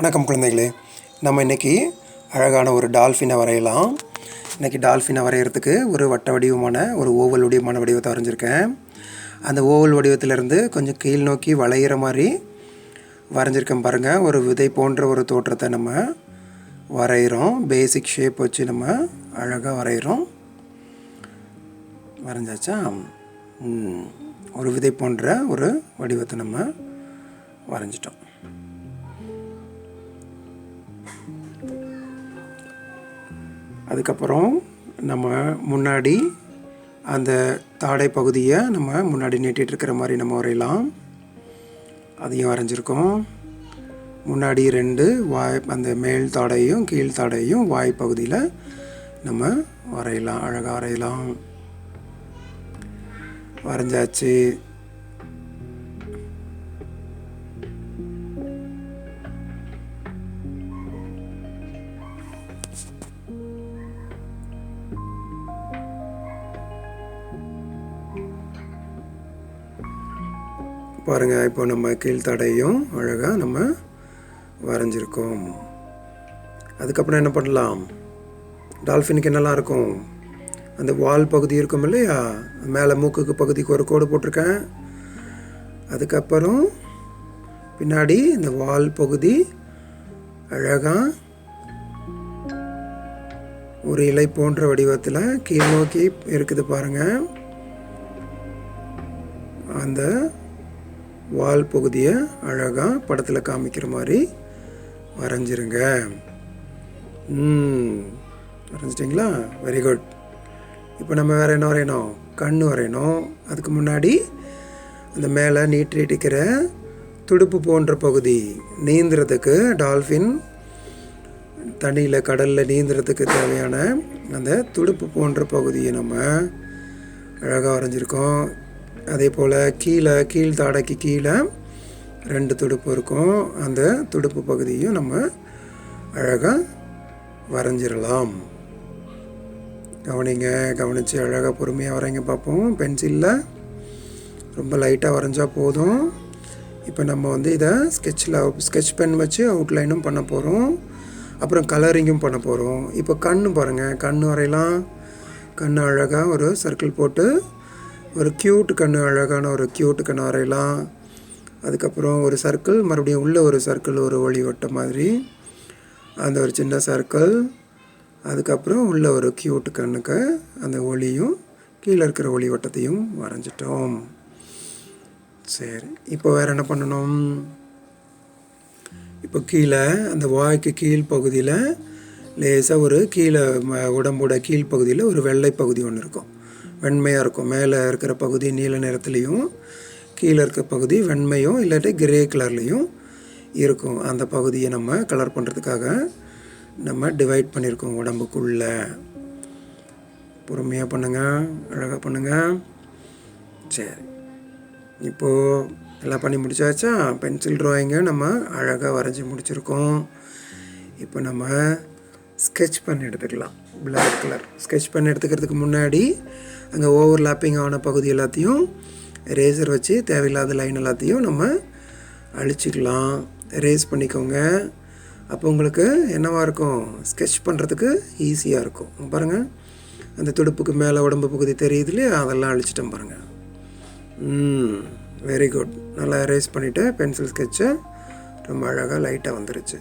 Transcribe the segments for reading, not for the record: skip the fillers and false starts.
வணக்கம் குழந்தைகளே. நம்ம இன்றைக்கி அழகான ஒரு டால்ஃபினை வரையலாம். இன்றைக்கி டால்ஃபினை வரைகிறதுக்கு ஒரு வட்ட வடிவமான ஒரு ஓவல் வடிவமான வடிவத்தை வரைஞ்சிருக்கேன். அந்த ஓவல் வடிவத்திலேருந்து கொஞ்சம் கீழ் நோக்கி வளையிற மாதிரி வரைஞ்சிருக்கேன் பாருங்கள். ஒரு விதை போன்ற ஒரு தோற்றத்தை நம்ம வரைகிறோம். பேசிக் ஷேப் வச்சு நம்ம அழகாக வரைகிறோம். வரைஞ்சாச்சா? ஒரு விதை போன்ற ஒரு வடிவத்தை நம்ம வரைஞ்சிட்டோம். அதுக்கப்புறம் நம்ம முன்னாடி அந்த தாடை பகுதியை நம்ம முன்னாடி நீட்டிகிட்டு இருக்கிற மாதிரி நம்ம வரையலாம். அதையும் வரைஞ்சிருக்கோம். முன்னாடி 2 வாய், அந்த மேல் தாடையும் கீழ் தாடையும் வாய் பகுதியில் நம்ம வரையலாம். அழகாக வரையலாம். வரைஞ்சாச்சு. பாருங்கள், இப்போ நம்ம கீழ்த்தடையும் அழகாக நம்ம வரைஞ்சிருக்கோம். அதுக்கப்புறம் என்ன பண்ணலாம்? டால்ஃபினுக்கு என்னெல்லாம் இருக்கும்? அந்த வால் பகுதி இருக்கும் இல்லையா, மேலே மூக்குக்கு பகுதிக்கு ஒரு கோடு போட்டிருக்கேன். அதுக்கப்புறம் பின்னாடி இந்த வால் பகுதி அழகாக ஒரு இலை போன்ற வடிவத்தில் கீழ் நோக்கி இருக்குது பாருங்கள். அந்த வால் பகுதியை அழகாக படத்தில் காமிக்கிற மாதிரி வரைஞ்சிருங்க. வரைஞ்சிட்டிங்களா? Very good. இப்போ நம்ம வேறு என்ன வரையணும்? கண் வரையணும். அதுக்கு முன்னாடி அந்த மேலே நீட்டிருக்கிற துடுப்பு போன்ற பகுதி, நீந்துறதுக்கு டால்ஃபின் தண்ணியில் கடலில் நீந்துறதுக்கு தேவையான அந்த துடுப்பு போன்ற பகுதியை நம்ம அழகாக வரைஞ்சிருக்கோம். அதே போல் கீழ் தாடைக்கு கீழே 2 துடுப்பு இருக்கும். அந்த துடுப்பு பகுதியும் நம்ம அழகாக வரைஞ்சிடலாம். கவனித்து அழகாக பொறுமையாக வரைங்க பார்ப்போம். பென்சிலில் ரொம்ப லைட்டாக வரைஞ்சா போதும். இப்போ நம்ம இதை ஸ்கெட்ச் பென் வச்சு அவுட்லைனும் பண்ண போகிறோம். அப்புறம் கலரிங்கும் பண்ண போகிறோம். இப்போ கண் பாருங்கள். கண் வரையலாம். கண் அழகாக ஒரு சர்க்கிள் போட்டு ஒரு க்யூட் கண், அழகான ஒரு க்யூட் கண் வரையலாம். அதுக்கப்புறம் ஒரு சர்க்கிள், மறுபடியும் உள்ளே ஒரு சர்க்கிள், ஒரு ஒளி வட்ட மாதிரி அந்த ஒரு சின்ன சர்க்கிள். அதுக்கப்புறம் உள்ளே ஒரு க்யூட் கண்ணுக்கு அந்த ஒளியும் கீழே இருக்கிற ஒளி வட்டத்தையும் வரைஞ்சிட்டோம். சரி, இப்போ வேறு என்ன பண்ணணும்? இப்போ கீழே அந்த வாய்க்கு கீழ் பகுதியில் லேசாக ஒரு கீழே உடம்போட கீழ் பகுதியில் ஒரு வெள்ளை பகுதி ஒன்று இருக்கும். வெண்மையாக இருக்கும். மேலே இருக்கிற பகுதி நீல நிறத்துலேயும் கீழே இருக்கிற பகுதி வெண்மையும் இல்லாட்டி கிரே கலர்லேயும் இருக்கும். அந்த பகுதியை நம்ம கலர் பண்ணுறதுக்காக நம்ம டிவைட் பண்ணியிருக்கோம் உடம்புக்குள்ளே. பொறுமையாக பண்ணுங்கள், அழகாக பண்ணுங்கள். சரி, இப்போது எல்லாம் பண்ணி முடிச்சாச்சா? பென்சில் ட்ராயிங்கை நம்ம அழகாக வரைஞ்சி முடிச்சிருக்கோம். இப்போ நம்ம ஸ்கெட்ச் பென் எடுத்துக்கலாம். பிளாக் கலர் ஸ்கெட்ச் பென் எடுத்துக்கிறதுக்கு முன்னாடி அங்கே ஓவர்லாப்பிங் ஆன பகுதி எல்லாத்தையும் எரேசர் வச்சு தேவையில்லாத லைன் எல்லாத்தையும் நம்ம அழிச்சிக்கலாம். எரேஸ் பண்ணிக்கோங்க. அப்போ உங்களுக்கு என்னவாக இருக்கும்? ஸ்கெட்ச் பண்ணுறதுக்கு ஈஸியாக இருக்கும். பாருங்கள், அந்த துடுப்புக்கு மேலே உடம்பு பகுதி தெரியுது இல்லையா, அதெல்லாம் அழிச்சிட்டோம் பாருங்கள். Very good. நல்லா எரேஸ் பண்ணிவிட்டு பென்சில் ஸ்கெட்சை ரொம்ப அழகாக லைட்டாக வந்துருச்சு.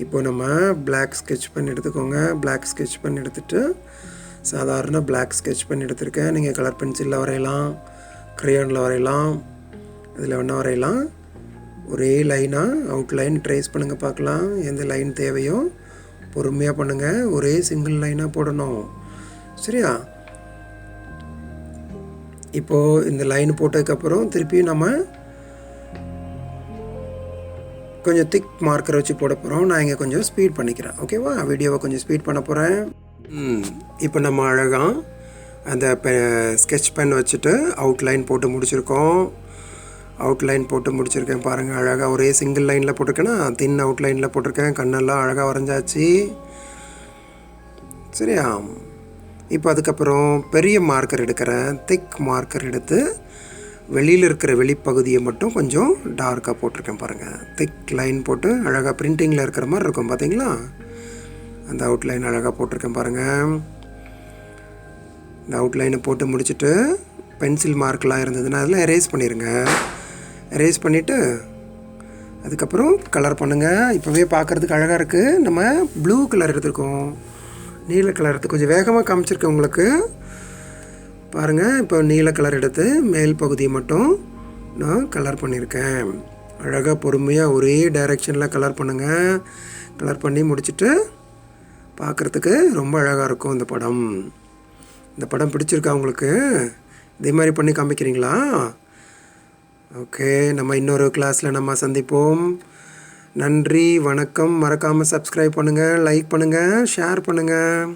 இப்போ நம்ம பிளாக் ஸ்கெட்ச் பென் எடுத்துக்கோங்க. பிளாக் ஸ்கெட்ச் பென் எடுத்துகிட்டு சாதாரண பிளாக் ஸ்கெட்ச் பென் எடுத்திருக்கேன். நீங்கள் கலர் பென்சிலில் வரையலாம், க்ரையானில் வரையலாம், இதில் வேணால் வரையலாம். ஒரே லைனாக அவுட்லைன் ட்ரேஸ் பண்ணுங்கள் பார்க்கலாம். எந்த லைன் தேவையோ பொறுமையாக பண்ணுங்கள். ஒரே சிங்கிள் லைனாக போடணும். சரியா? இப்போது இந்த லைன் போட்டதுக்கப்புறம் திருப்பியும் நம்ம கொஞ்சம் திக் மார்க்கரை வச்சு போட போகிறோம். நான் இங்கே கொஞ்சம் ஸ்பீட் பண்ணிக்கிறேன். ஓகேவா? வீடியோவை கொஞ்சம் ஸ்பீட் பண்ண போகிறேன். இப்போ நம்ம அழகாக அந்த ஸ்கெட்ச் பென் வச்சுட்டு அவுட்லைன் போட்டு முடிச்சிருக்கோம். அவுட்லைன் போட்டு முடிச்சிருக்கேன் பாருங்கள். அழகாக ஒரே சிங்கிள் லைனில் போட்டிருக்கேன்னா தின் அவுட்லைனில் போட்டிருக்கேன். கண்ணெல்லாம் அழகாக வரைஞ்சாச்சு. சரியா? இப்போ அதுக்கப்புறம் பெரிய மார்க்கர் எடுக்கிறேன். திக் மார்க்கர் எடுத்து வெளியில் இருக்கிற வெளிப்பகுதியை மட்டும் கொஞ்சம் டார்க்காக போட்டிருக்கேன் பாருங்கள். திக் லைன் போட்டு அழகாக பிரிண்டிங்கில் இருக்கிற மாதிரி இருக்கும் பார்த்தீங்களா? அந்த அவுட்லைன் அழகாக போட்டிருக்கேன் பாருங்கள். இந்த அவுட்லைனை போட்டு முடிச்சுட்டு பென்சில் மார்க்லாம் இருந்ததுன்னா அதில் எரேஸ் பண்ணிடுங்க. எரேஸ் பண்ணிவிட்டு அதுக்கப்புறம் கலர் பண்ணுங்கள். இப்போவே பார்க்குறதுக்கு அழகாக இருக்குது. நம்ம ப்ளூ கலர் எடுத்துருக்கோம், நீல கலர் எடுத்து கொஞ்சம் வேகமாக காமிச்சிருக்கேன் உங்களுக்கு பாருங்கள். இப்போ நீல கலர் எடுத்து மேல் பகுதியை மட்டும் நான் கலர் பண்ணியிருக்கேன். அழகாக பொறுமையாக ஒரே டைரெக்ஷனில் கலர் பண்ணுங்கள். கலர் பண்ணி முடிச்சுட்டு பார்க்குறதுக்கு ரொம்ப அழகாக இருக்கும் இந்த படம். இந்த படம் பிடிச்சிருக்கா உங்களுக்கு? இதே மாதிரி பண்ணி காமிக்கிறீங்களா? ஓகே, நம்ம இன்னொரு கிளாஸில் நம்ம சந்திப்போம். நன்றி, வணக்கம். மறக்காமல் சப்ஸ்கிரைப் பண்ணுங்கள், லைக் பண்ணுங்கள், ஷேர் பண்ணுங்கள்.